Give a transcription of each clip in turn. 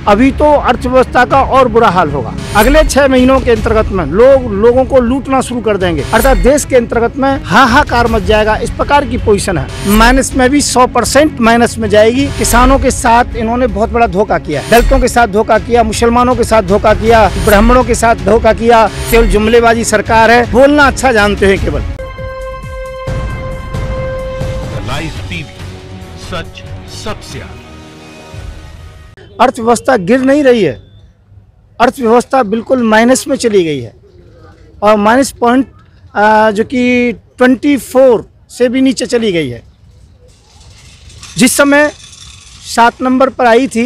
अभी तो अर्थव्यवस्था का और बुरा हाल होगा। अगले 6 महीनों के अंतर्गत में लोगों को लूटना शुरू कर देंगे, अर्थात देश के अंतर्गत में हाहाकार मच जाएगा। इस प्रकार की पोजीशन है। माइनस में भी 100% माइनस में जाएगी। किसानों के साथ इन्होंने बहुत बड़ा धोखा किया, दलितों के साथ धोखा किया, मुसलमानों के साथ धोखा किया, ब्राह्मणों के साथ धोखा किया। केवल जुमलेबाजी सरकार है, बोलना अच्छा जानते हैं केवल। लाइव टीवी, सच सबसे आगे। अर्थव्यवस्था गिर नहीं रही है, अर्थव्यवस्था बिल्कुल माइनस में चली गई है और माइनस पॉइंट जो कि 24 से भी नीचे चली गई है। जिस समय 7 नंबर पर आई थी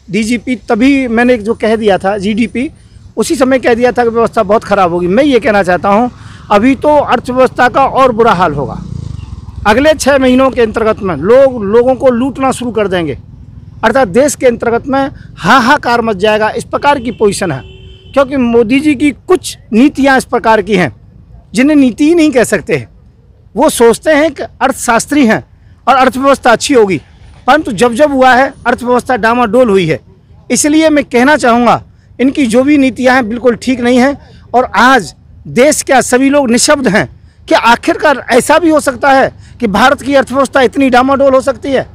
डीजीपी, तभी मैंने जो कह दिया था जीडीपी, उसी समय कह दिया था कि व्यवस्था बहुत ख़राब होगी। मैं ये कहना चाहता हूँ अभी तो अर्थव्यवस्था का और बुरा हाल होगा। अगले 6 महीनों के अंतर्गत में लोगों को लूटना शुरू कर देंगे, अर्थात देश के अंतर्गत में हाहाकार मच जाएगा। इस प्रकार की पोजीशन है, क्योंकि मोदी जी की कुछ नीतियां इस प्रकार की हैं जिन्हें नीति ही नहीं कह सकते हैं। वो सोचते हैं कि अर्थशास्त्री हैं और अर्थव्यवस्था अच्छी होगी, परंतु जब हुआ है अर्थव्यवस्था डामाडोल हुई है। इसलिए मैं कहना चाहूँगा इनकी जो भी नीतियाँ हैं बिल्कुल ठीक नहीं हैं। और आज देश क्या सभी लोग निशब्द हैं कि आखिरकार ऐसा भी हो सकता है कि भारत की अर्थव्यवस्था इतनी डामाडोल हो सकती है।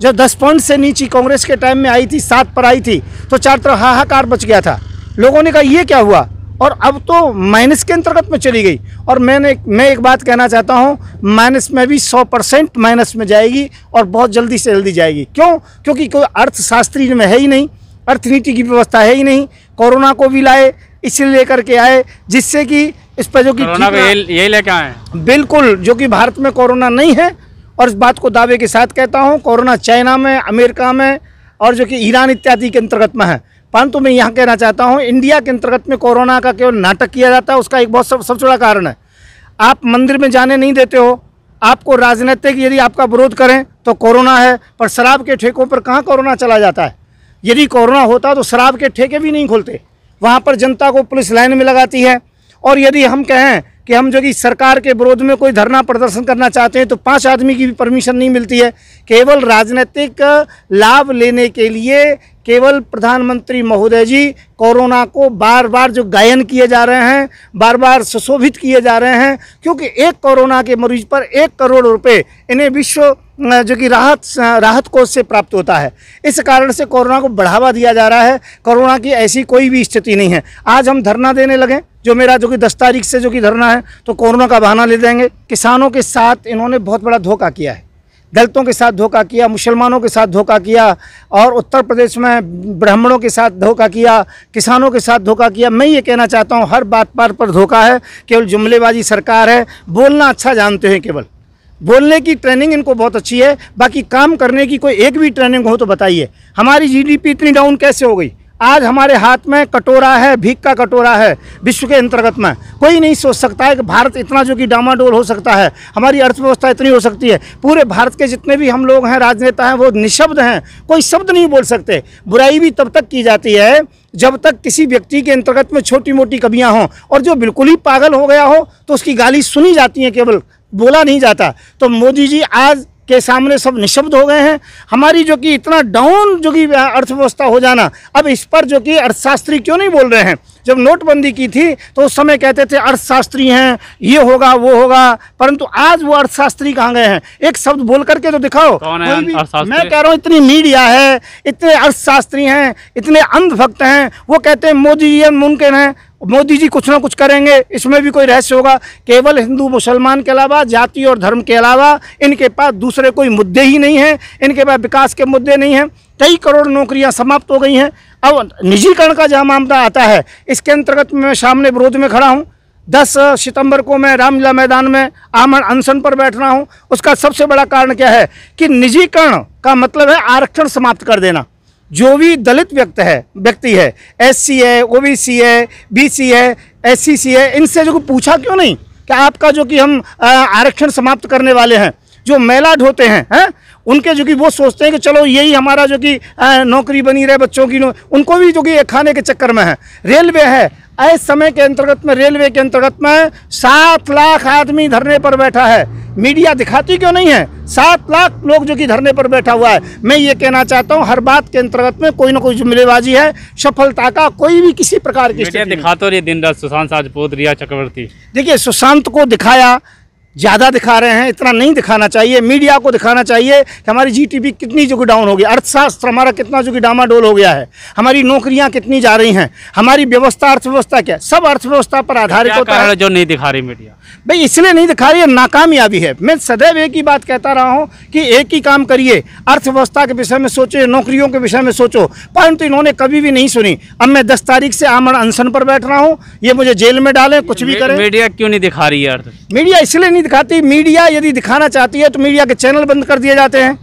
जब 10 पॉइंट से नीचे कांग्रेस के टाइम में आई थी, 7 पर आई थी, तो चारों तरफ हाहाकार बच गया था। लोगों ने कहा ये क्या हुआ, और अब तो माइनस के अंतर्गत में चली गई। और मैं एक बात कहना चाहता हूँ, माइनस में भी 100% माइनस में जाएगी और बहुत जल्दी से जल्दी जाएगी। क्यों? क्योंकि कोई अर्थशास्त्री में है ही नहीं, अर्थनीति की व्यवस्था है ही नहीं। कोरोना को भी लाए, इसलिए लेकर के आए जिससे कि इस पर जो कि यही लेकर आए बिल्कुल, जो कि भारत में कोरोना नहीं है। और इस बात को दावे के साथ कहता हूँ, कोरोना चाइना में, अमेरिका में और जो कि ईरान इत्यादि के अंतर्गत में है। परंतु मैं यहाँ कहना चाहता हूँ इंडिया के अंतर्गत में कोरोना का केवल नाटक किया जाता है। उसका एक बहुत सबसे बड़ा कारण है, आप मंदिर में जाने नहीं देते हो। आपको राजनीतिक यदि आपका विरोध करें तो कोरोना है, पर शराब के ठेकों पर कहाँ कोरोना चला जाता है। यदि कोरोना होता तो शराब के ठेके भी नहीं खुलते, वहाँ पर जनता को पुलिस लाइन में लगाती है। और यदि हम कहें कि हम जो कि सरकार के विरोध में कोई धरना प्रदर्शन करना चाहते हैं तो 5 आदमी की भी परमिशन नहीं मिलती है। केवल राजनीतिक लाभ लेने के लिए केवल प्रधानमंत्री महोदय जी कोरोना को बार बार जो गायन किए जा रहे हैं, बार बार सुशोभित किए जा रहे हैं, क्योंकि एक कोरोना के मरीज पर 1 करोड़ रुपए इन्हें विश्व जो कि राहत कोष से प्राप्त होता है। इस कारण से कोरोना को बढ़ावा दिया जा रहा है। कोरोना की ऐसी कोई भी स्थिति नहीं है। आज हम धरना देने लगे, जो मेरा जो कि 10 तारीख से जो कि धरना है, तो कोरोना का बहाना ले देंगे। किसानों के साथ इन्होंने बहुत बड़ा धोखा किया है, दलितों के साथ धोखा किया, मुसलमानों के साथ धोखा किया, और उत्तर प्रदेश में ब्राह्मणों के साथ धोखा किया, किसानों के साथ धोखा किया। मैं ये कहना चाहता हूँ हर बात पर धोखा है। केवल जुमलेबाजी सरकार है, बोलना अच्छा जानते हैं। केवल बोलने की ट्रेनिंग इनको बहुत अच्छी है, बाकी काम करने की कोई एक भी ट्रेनिंग हो तो बताइए। हमारी जीडीपी इतनी डाउन कैसे हो गई? आज हमारे हाथ में कटोरा है, भीख का कटोरा है विश्व के अंतर्गत में। कोई नहीं सोच सकता है कि भारत इतना जो कि डामाडोल हो सकता है, हमारी अर्थव्यवस्था इतनी हो सकती है। पूरे भारत के जितने भी हम लोग हैं, राजनेता हैं, वो निशब्द हैं, कोई शब्द नहीं बोल सकते। बुराई भी तब तक की जाती है जब तक किसी व्यक्ति के अंतर्गत में छोटी मोटी कमियां हों, और जो बिल्कुल ही पागल हो गया हो तो उसकी गाली सुनी जाती है, केवल बोला नहीं जाता। तो मोदी जी आज के सामने सब निशब्द हो गए हैं। हमारी जो कि इतना डाउन जो कि अर्थव्यवस्था हो जाना, अब इस पर जो कि अर्थशास्त्री क्यों नहीं बोल रहे हैं? जब नोटबंदी की थी तो उस समय कहते थे अर्थशास्त्री हैं, ये होगा वो होगा, परंतु आज वो अर्थशास्त्री कहाँ गए हैं? एक शब्द बोल करके तो दिखाओ। मैं कह रहा हूँ इतनी मीडिया है, इतने अर्थशास्त्री हैं, इतने अंधभक्त हैं, वो कहते हैं मोदी जी मुमकिन है, मोदी जी कुछ ना कुछ करेंगे, इसमें भी कोई रहस्य होगा। केवल हिंदू मुसलमान के अलावा, जाति और धर्म के अलावा इनके पास दूसरे कोई मुद्दे ही नहीं हैं। इनके पास विकास के मुद्दे नहीं हैं। कई करोड़ नौकरियां समाप्त हो गई हैं। अब निजीकरण का जहाँ मामला आता है, इसके अंतर्गत मैं सामने विरोध में खड़ा हूँ। 10 सितंबर को मैं रामलीला मैदान में आमरण अनशन पर बैठ रहा हूँ। उसका सबसे बड़ा कारण क्या है कि निजीकरण का मतलब है आरक्षण समाप्त कर देना। जो भी दलित व्यक्ति है, SC है, OBC है, BC है, SCC है, इनसे जो पूछा क्यों नहीं कि आपका जो कि हम आरक्षण समाप्त करने वाले हैं। जो मेला ढोते हैं उनके जो कि वो सोचते हैं कि चलो यही हमारा जो कि नौकरी बनी रहे बच्चों की, उनको भी जो कि खाने के चक्कर में है। रेलवे है, इस समय के अंतर्गत में रेलवे के अंतर्गत में 7 लाख आदमी धरने पर बैठा है। मीडिया दिखाती क्यों नहीं है? 7 लाख लोग जो कि धरने पर बैठा हुआ है। मैं ये कहना चाहता हूँ हर बात के अंतर्गत में कोई ना कोई जुमलेबाजी है, सफलता का कोई भी किसी प्रकार की मीडिया दिखा तो रही दिन रात सुशांत राजपूत, रिया चक्रवर्ती। देखिए, सुशांत को दिखाया, ज़्यादा दिखा रहे हैं, इतना नहीं दिखाना चाहिए। मीडिया को दिखाना चाहिए कि हमारी जीडीपी कितनी जो कि डाउन हो गई, अर्थशास्त्र हमारा कितना जो कि डामाडोल हो गया है, हमारी नौकरियां कितनी जा रही हैं, हमारी व्यवस्था अर्थव्यवस्था क्या, सब अर्थव्यवस्था पर आधारित होता है। जो नहीं दिखा रही मीडिया भाई इसलिए नहीं दिखा रही है, नाकामयाबी है। मैं सदैव एक ही बात कहता रहा हूं कि एक ही काम करिए, अर्थव्यवस्था के विषय में सोचो, नौकरियों के विषय में सोचो, परंतु इन्होंने कभी भी नहीं सुनी। अब मैं 10 तारीख से आमरण अनशन पर बैठ रहा हूं, ये मुझे जेल में डालें, कुछ भी करें। मीडिया क्यों नहीं दिखा रही है अर्थ? मीडिया इसलिए नहीं दिखाती, मीडिया यदि दिखाना चाहती है तो मीडिया के चैनल बंद कर दिए जाते हैं,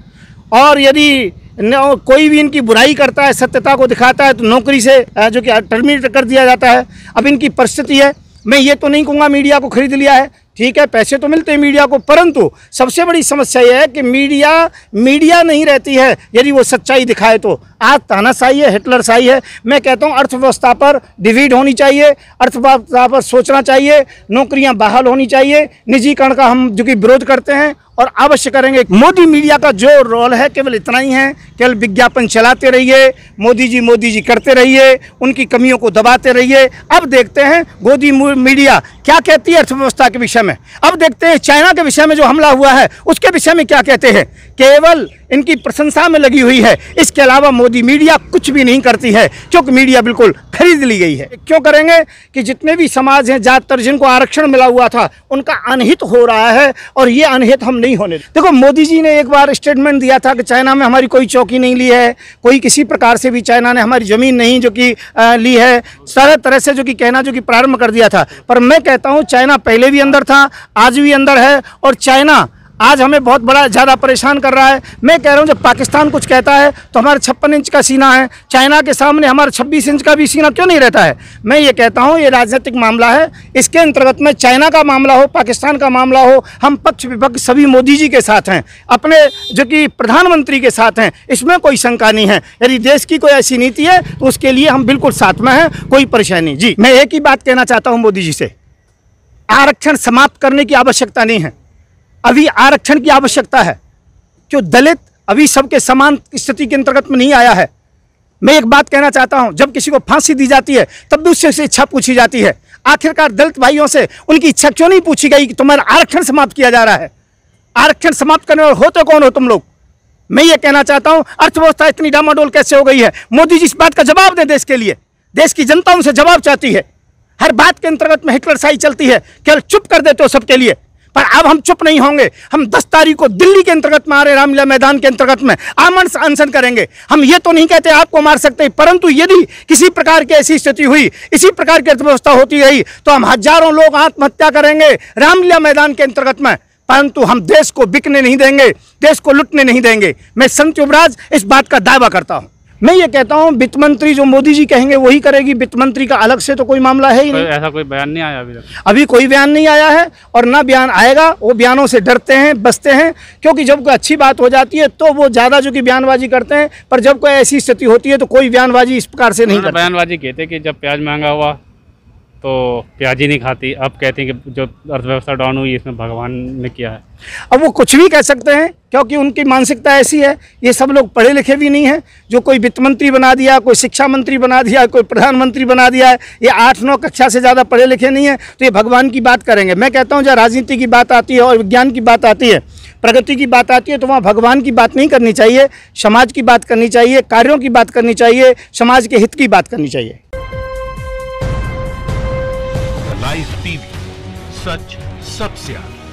और यदि कोई भी इनकी बुराई करता है, सत्यता को दिखाता है, तो नौकरी से जो कि टर्मिनेट कर दिया जाता है। अब इनकी परिस्थिति है, मैं ये तो नहीं कहूँगा मीडिया को खरीद लिया है, ठीक है, पैसे तो मिलते हैं मीडिया को, परंतु सबसे बड़ी समस्या यह है कि मीडिया नहीं रहती है यदि वो सच्चाई दिखाए तो। आज तानाशाही है, हिटलरशाही है। मैं कहता हूँ अर्थव्यवस्था पर डिवीड होनी चाहिए, अर्थव्यवस्था पर सोचना चाहिए, नौकरियां बहाल होनी चाहिए। निजीकरण का हम जो कि विरोध करते हैं और अवश्य करेंगे। मोदी मीडिया का जो रोल है केवल इतना ही है, केवल विज्ञापन चलाते रहिए, मोदी जी करते रहिए, उनकी कमियों को दबाते रहिए। अब देखते हैं मोदी मीडिया क्या कहती है अर्थव्यवस्था के विषय में। अब देखते हैं चाइना के विषय में जो हमला हुआ है उसके विषय में क्या कहते हैं। केवल इनकी प्रशंसा में लगी हुई है, इसके अलावा मोदी मीडिया कुछ भी नहीं करती है, क्योंकि मीडिया बिल्कुल खरीद ली गई है। क्यों करेंगे कि जितने भी समाज हैं, ज़्यादातर जिनको आरक्षण मिला हुआ था उनका अनहित हो रहा है, और ये अनहित हम नहीं होने। देखो, मोदी जी ने एक बार स्टेटमेंट दिया था कि चाइना में हमारी कोई चौकी नहीं ली है, कोई किसी प्रकार से भी चाइना ने हमारी ज़मीन नहीं जो कि ली है, सारे तरह से जो कि कहना जो कि प्रारंभ कर दिया था। पर मैं कहता हूँ चाइना पहले भी अंदर था, आज भी अंदर है, और चाइना आज हमें बहुत बड़ा ज़्यादा परेशान कर रहा है। मैं कह रहा हूँ जब पाकिस्तान कुछ कहता है तो हमारा 56 इंच का सीना है, चाइना के सामने हमारा 26 इंच का भी सीना क्यों नहीं रहता है। मैं ये कहता हूँ ये राजनीतिक मामला है, इसके अंतर्गत में चाइना का मामला हो, पाकिस्तान का मामला हो, हम पक्ष विपक्ष सभी मोदी जी के साथ हैं, अपने जो कि प्रधानमंत्री के साथ हैं, इसमें कोई शंका नहीं है। यदि देश की कोई ऐसी नीति है तो उसके लिए हम बिल्कुल साथ में हैं, कोई परेशानी। जी, मैं एक ही बात कहना चाहता हूँ मोदी जी से, आरक्षण समाप्त करने की आवश्यकता नहीं है, अभी आरक्षण की आवश्यकता है। जो दलित अभी सबके समान स्थिति के अंतर्गत में नहीं आया है। मैं एक बात कहना चाहता हूं, जब किसी को फांसी दी जाती है तब भी उससे इच्छा पूछी जाती है। आखिरकार दलित भाइयों से उनकी इच्छा क्यों नहीं पूछी गई कि तुम्हारा आरक्षण समाप्त किया जा रहा है? आरक्षण समाप्त करने वाले होते कौन हो तुम लोग? मैं ये कहना चाहता हूं अर्थव्यवस्था इतनी डामाडोल कैसे हो गई है? मोदी जी इस बात का जवाब दें देश के लिए, देश की जनता उनसे जवाब चाहती है। हर बात के अंतर्गत में हिटलरशाही चलती है, केवल चुप कर देते हो सबके लिए। पर अब हम चुप नहीं होंगे। हम 10 तारीख को दिल्ली के अंतर्गत में आ रहे रामलीला मैदान के अंतर्गत में आमरण अनशन करेंगे। हम ये तो नहीं कहते आपको मार सकते, परंतु यदि किसी प्रकार की ऐसी स्थिति हुई, इसी प्रकार की अर्थव्यवस्था होती रही तो हम हजारों लोग आत्महत्या करेंगे रामलीला मैदान के अंतर्गत में, परंतु हम देश को बिकने नहीं देंगे, देश को लुटने नहीं देंगे। मैं संत युवराज इस बात का दावा करता हूं। मैं ये कहता हूं वित्त मंत्री जो मोदी जी कहेंगे वही करेगी, वित्त मंत्री का अलग से तो कोई मामला है ही नहीं। ऐसा कोई बयान नहीं आया अभी तक? अभी कोई बयान नहीं आया है और ना बयान आएगा। वो बयानों से डरते हैं, बचते हैं, क्योंकि जब कोई अच्छी बात हो जाती है तो वो ज़्यादा जो कि बयानबाजी करते हैं, पर जब कोई ऐसी स्थिति होती है तो कोई बयानबाजी इस प्रकार से नहीं करते। बयानबाजी कहते कि जब प्याज महंगा हुआ तो प्याज ही नहीं खाती, अब कहते हैं कि जो अर्थव्यवस्था डाउन हुई इसमें भगवान ने किया है। अब वो कुछ भी कह सकते हैं क्योंकि उनकी मानसिकता ऐसी है। ये सब लोग पढ़े लिखे भी नहीं हैं। जो कोई वित्त मंत्री बना दिया, कोई शिक्षा मंत्री बना दिया, कोई प्रधानमंत्री बना दिया है, ये 8-9 कक्षा से ज़्यादा पढ़े लिखे नहीं है, तो ये भगवान की बात करेंगे। मैं कहता हूँ जब राजनीति की बात आती है और विज्ञान की बात आती है, प्रगति की बात आती है, तो वहाँ भगवान की बात नहीं करनी चाहिए, समाज की बात करनी चाहिए, कार्यों की बात करनी चाहिए, समाज के हित की बात करनी चाहिए। लाइव टीवी, सच सबसे आगे।